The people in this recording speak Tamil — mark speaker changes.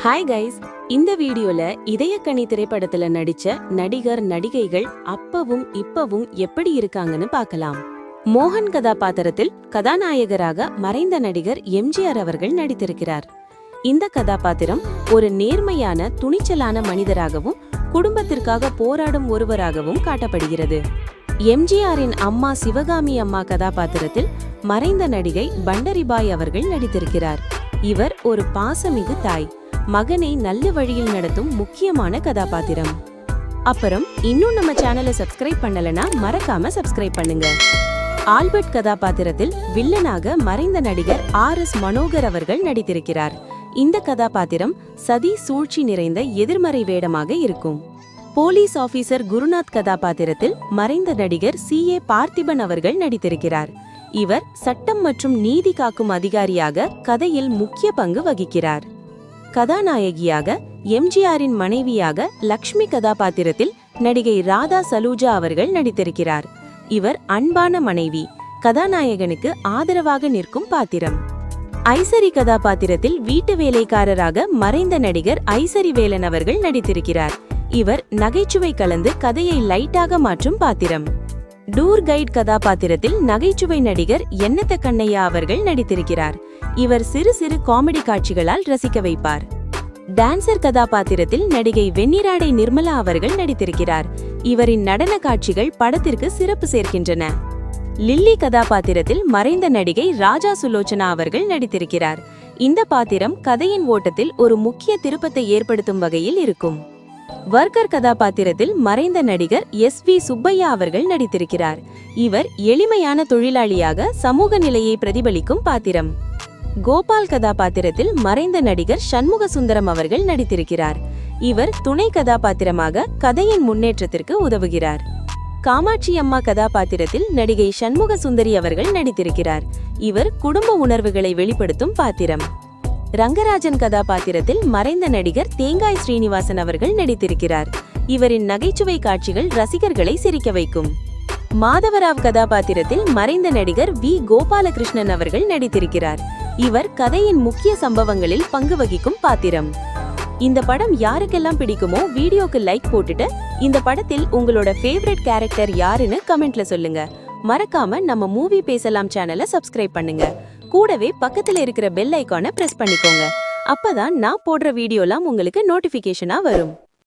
Speaker 1: ஹாய் கைஸ், இந்த வீடியோல இதயக்கனி திரைப்படத்துல நடிச்ச நடிகர் நடிகைகள் அப்பவும் இப்பவும் எப்படி இருக்காங்கன்னு பார்க்கலாம். மோகன் கதாபாத்திரத்தில் கதாநாயகராக மறைந்த நடிகர் எம்ஜிஆர் அவர்கள் நடித்திருக்கிறார். இந்த கதாபாத்திரம் ஒரு நேர்மையான துணிச்சலான மனிதராகவும் குடும்பத்திற்காக போராடும் ஒருவராகவும் காட்டப்படுகிறது. எம்ஜிஆரின் அம்மா சிவகாமி அம்மா கதாபாத்திரத்தில் மறைந்த நடிகை பண்டரிபாய் அவர்கள் நடித்திருக்கிறார். இவர் ஒரு பாசமிகு தாய், மகனை நல்ல வழியில் நடத்தும் முக்கியமான கதாபாத்திரம். அப்புறம் இன்னும் நம்ம சேனலை சப்ஸ்கிரைப் பண்ணலனா மறக்காம சப்ஸ்கிரைப் பண்ணுங்க. ஆல்பர்ட் கதாபாத்திரத்தில் வில்லனாக மறைந்த நடிகர் RS மனோகர் அவர்கள் நடித்திருக்கிறார். இந்த கதாபாத்திரம் சதி சூழ்ச்சி நிறைந்த எதிர்மறை வேடமாக இருக்கும். போலீஸ் ஆபீசர் குருநாத் கதாபாத்திரத்தில் மறைந்த நடிகர் CA பார்த்திபன் அவர்கள் நடித்திருக்கிறார். இவர் சட்டம் மற்றும் நீதி காக்கும் அதிகாரியாக கதையில் முக்கிய பங்கு வகிக்கிறார். கதாநாயகியாக எம்ஜிஆரின் மனைவியாக லக்ஷ்மி கதாபாத்திரத்தில் நடிகை ராதா சலூஜா அவர்கள் நடித்திருக்கிறார். இவர் அன்பான மனைவி, கதாநாயகனுக்கு ஆதரவாக நிற்கும் பாத்திரம். ஐசரி கதாபாத்திரத்தில் வீட்டு வேலைக்காரராக மறைந்த நடிகர் ஐசரி வேலன் அவர்கள் நடித்திருக்கிறார். இவர் நகைச்சுவை கலந்து கதையை லைட்டாக மாற்றும் பாத்திரம். டூர் கைட் கதாபாத்திரத்தில் நகைச்சுவை நடிகர் எண்ணத்த கண்ணையா அவர்கள் நடித்திருக்கிறார். இவர் சிறு சிறு காமெடி காட்சிகளால் ரசிக்க வைப்பார். டான்சர் கதாபாத்திரத்தில் நடிகை வெண்ணிராடை நிர்மலா அவர்கள் நடித்திருக்கிறார். இவரின் நடன காட்சிகள் படத்திற்கு சிறப்பு சேர்க்கின்றன. லில்லி கதாபாத்திரத்தில் மறைந்த நடிகை ராஜா சுலோச்சனா அவர்கள் நடித்திருக்கிறார். இந்த பாத்திரம் கதையின் ஓட்டத்தில் ஒரு முக்கிய திருப்பத்தை ஏற்படுத்தும் வகையில் இருக்கும். வர்க்கர் கதாபாத்திரத்தில் மறைந்த நடிகர் SV சுப்பையா அவர்கள் நடித்திருக்கிறார். இவர் எளிமையான தொழிலாளியாக சமூக நிலையை பிரதிபலிக்கும் பாத்திரம். கோபால் கதாபாத்திரத்தில் மறைந்த நடிகர் சண்முக சுந்தரம் அவர்கள் நடித்திருக்கிறார். இவர் துணை கதாபாத்திரமாக கதையின் முன்னேற்றத்திற்கு உதவுகிறார். காமாட்சி அம்மா கதாபாத்திரத்தில் நடிகை சண்முக சுந்தரி அவர்கள் நடித்திருக்கிறார். இவர் குடும்ப உணர்வுகளை வெளிப்படுத்தும் பாத்திரம். ரங்கராஜன் கதாபாத்திரத்தில் மறைந்த நடிகர் தேங்காய் ஸ்ரீனிவாசன் அவர்கள் நடித்திருக்கிறார். இவரின் நகைச்சுவை காட்சிகள் ரசிகர்களை சிரிக்க வைக்கும். மாதவராவ் கதாபாத்திரத்தில் மறைந்த நடிகர் V கோபாலகிருஷ்ணன் அவர்கள் நடித்திருக்கிறார். இவர் கதையின் முக்கிய சம்பவங்களில் பங்கு வகிக்கும் பாத்திரம். இந்த படம் யாருக்கெல்லாம் பிடிக்குமோ வீடியோக்கு லைக் போட்டுட்டு இந்த படத்தில் உங்களோட ஃபேவரட் கேரக்டர் யாருன்னு கமெண்ட்ல சொல்லுங்க. மறக்காம நம்ம மூவி பேசலாம் சேனலை சப்ஸ்கிரைப் பண்ணுங்க. கூடவே பக்கத்துல இருக்கிற பெல் ஐகானை பிரஸ் பண்ணிக்கோங்க. அப்பதான் நான் போடுற வீடியோலாம் உங்களுக்கு நோட்டிபிகேஷனா வரும்.